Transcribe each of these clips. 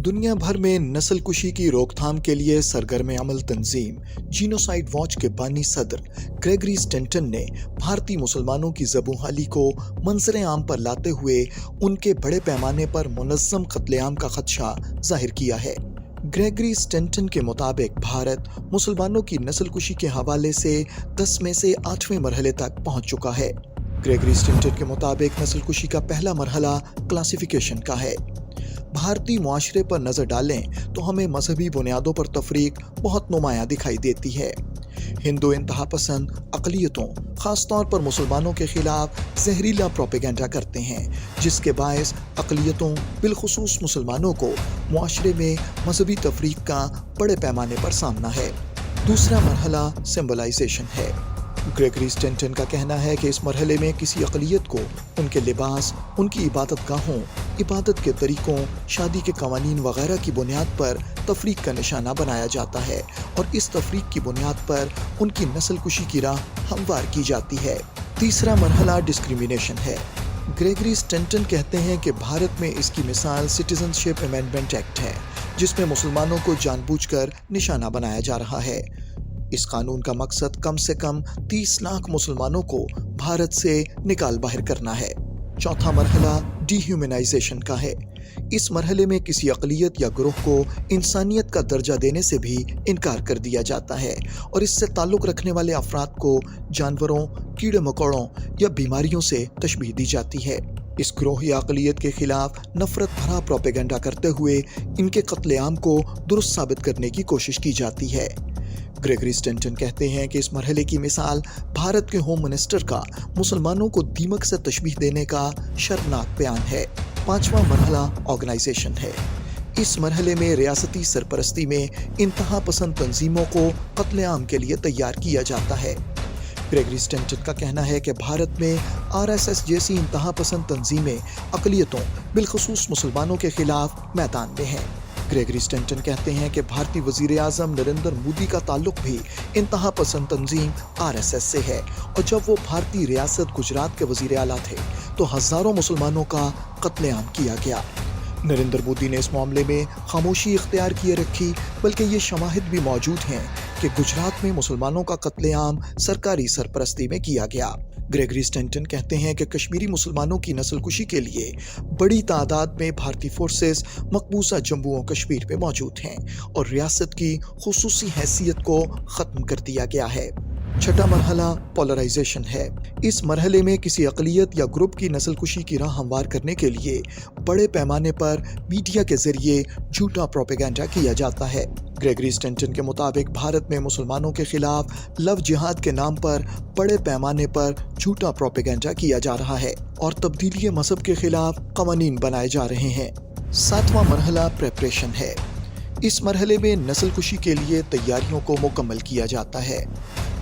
दुनिया भर में नस्ल कुशी की रोकथाम के लिए सरगर्म अमल तंजीम जीनोसाइड वॉच के बानी सदर ग्रेगरी स्टेंटन ने भारतीय मुसलमानों की ज़बूहाली को मंजर आम पर लाते हुए उनके बड़े पैमाने पर मुनज़्ज़म कत्लेआम का खदशा जाहिर किया है। ग्रेगरी स्टेंटन के मुताबिक भारत मुसलमानों की नस्ल कुशी के हवाले से 10 में से 8वें मरहले तक पहुंच चुका है। ग्रेगरी स्टेंटन के मुताबिक नस्ल कुशी का पहला मरहला क्लासिफिकेशन का है। भारतीय मुआशरे पर नजर डालें तो हमें मजहबी बुनियादों पर तफरीक बहुत नुमायां दिखाई देती है। हिंदू इंतहा पसंद अक़लियतों खासतौर पर मुसलमानों के खिलाफ जहरीला प्रोपेगेंडा करते हैं, जिसके बायस अक़लियतों बिलखुसूस मुसलमानों को मुआशरे में मजहबी तफरीक का बड़े पैमाने पर सामना है। दूसरा मरहला सिंबलाइजेशन है। ग्रेगरी स्टेंटन का कहना है कि इस मरहले में किसी अक़लियत को उनके लिबास, उनकी इबादत गाहों, इबादत के तरीकों, शादी के कवानीन वगैरह की बुनियाद पर तफरीक का निशाना बनाया जाता है और इस तफरीक की बुनियाद पर उनकी नस्ल कुशी की राह हमवार की जाती है। तीसरा मरहला डिस्क्रिमिनेशन है। ग्रेगरी स्टेंटन कहते हैं कि भारत में इसकी मिसाल सिटीजनशिप अमेंडमेंट एक्ट है, जिसमें मुसलमानों को जानबूझकर निशाना बनाया जा रहा है। इस कानून का मकसद कम से कम 30 लाख मुसलमानों को भारत से निकाल बाहर करना है। चौथा मरहला डिह्यूमनाइजेशन का है। इस मरहले में किसी अक़लियत या ग्रोह को इंसानियत का दर्जा देने से भी इनकार कर दिया जाता है और इससे ताल्लुक़ रखने वाले अफराद को जानवरों, कीड़े मकोड़ों या बीमारियों से तशबीह दी जाती है। इस ग्रोह या अक़लियत के खिलाफ नफरत भरा प्रोपेगेंडा करते हुए इनके कत्लेआम को दुरुस्त साबित करने की कोशिश की जाती है। ग्रेगरी स्टेंटन कहते हैं कि इस मरहले की मिसाल भारत के होम मिनिस्टर का मुसलमानों को दीमक से तशबीह देने का शर्मनाक बयान है। पांचवा मरहला ऑर्गेनाइजेशन है। इस मरहले में रियासती सरपरस्ती में इंतहा पसंद तंजीमों को कत्लेआम के लिए तैयार किया जाता है। ग्रेगरी स्टेंटन का कहना है कि भारत में RSS जैसी इंतहा पसंद तंजीमें अक़लियतों बिलखुसूस मुसलमानों के खिलाफ मैदान में हैं। ग्रेगरी स्टेंटन कहते हैं कि भारतीय वज़ीर आज़म नरेंद्र मोदी का ताल्लुक भी इंतहा पसंद तंजीम RSS से है और जब वो भारतीय रियासत गुजरात के वज़ीर आला थे तो हज़ारों मुसलमानों का कत्लेआम किया गया। नरेंद्र मोदी ने इस मामले में खामोशी इख्तियार किए रखी, बल्कि ये शवाहिद भी मौजूद हैं कि गुजरात में मुसलमानों का कत्लेआम सरकारी सरपरस्ती में किया गया। ग्रेगरी स्टेंटन कहते हैं कि कश्मीरी मुसलमानों की नस्ल कुशी के लिए बड़ी तादाद में भारतीय फोर्सेस मकबूजा जम्मू और कश्मीर में मौजूद हैं और रियासत की खुसूसी हैसियत को ख़त्म कर दिया गया है। छठा मरहला पोलराइजेशन है। इस मरहले में किसी अक़लियत या ग्रुप की नस्ल कुशी की राह हमवार करने के लिए बड़े पैमाने पर मीडिया के जरिए झूठा प्रोपेगेंडा किया जाता है। ग्रेगरी स्टेंटन के मुताबिक भारत में मुसलमानों के खिलाफ लव जिहाद के नाम पर बड़े पैमाने पर झूठा प्रोपेगेंडा किया जा रहा है और तब्दीली मजहब के खिलाफ कवानीन बनाए जा रहे हैं। सातवां मरहला प्रेपरेशन है। इस मरहले में नस्ल कुशी के लिए तैयारियों को मुकम्मल किया जाता है।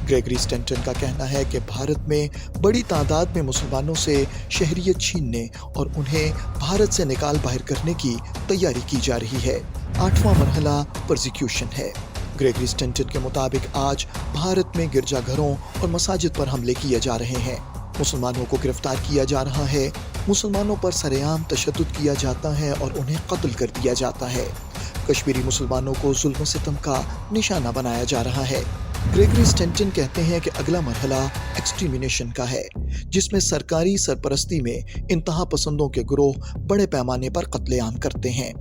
ग्रेगरी स्टेंटन का कहना है कि भारत में बड़ी तादाद में मुसलमानों से शहरियत छीनने और उन्हें भारत से निकाल बाहर करने की तैयारी की जा रही है। आठवां मरहला परसिक्यूशन है। ग्रेगरी स्टेंटन के मुताबिक आज भारत में गिरजाघरों और मसाजिद पर हमले किए जा रहे हैं। मुसलमानों को गिरफ्तार किया जा रहा है, मुसलमानों पर सरेआम तशद्दुद किया जाता है और उन्हें कत्ल कर दिया जाता है। कश्मीरी मुसलमानों को जुल्म सितम का निशाना बनाया जा रहा है। ग्रेगरी स्टेंटन कहते हैं कि अगला मरहला एक्सट्रीमिनेशन का है, जिसमें सरकारी सरपरस्ती में इंतहा पसंदों के ग्रोह बड़े पैमाने पर कत्लेआम करते हैं।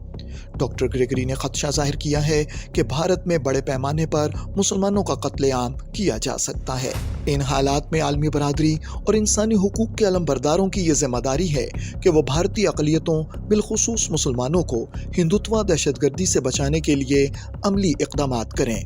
डॉक्टर ग्रेगरी ने खदशा जाहिर किया है कि भारत में बड़े पैमाने पर मुसलमानों का कत्लेआम किया जा सकता है। इन हालात में आलमी बरादरी और इंसानी हुकूक के अलमबरदारों की ये जिम्मेदारी है कि वो भारतीय अक़लियतों बिलखुसूस मुसलमानों को हिंदुत्व दहशतगर्दी से बचाने के लिए अमली इक़दामात करें।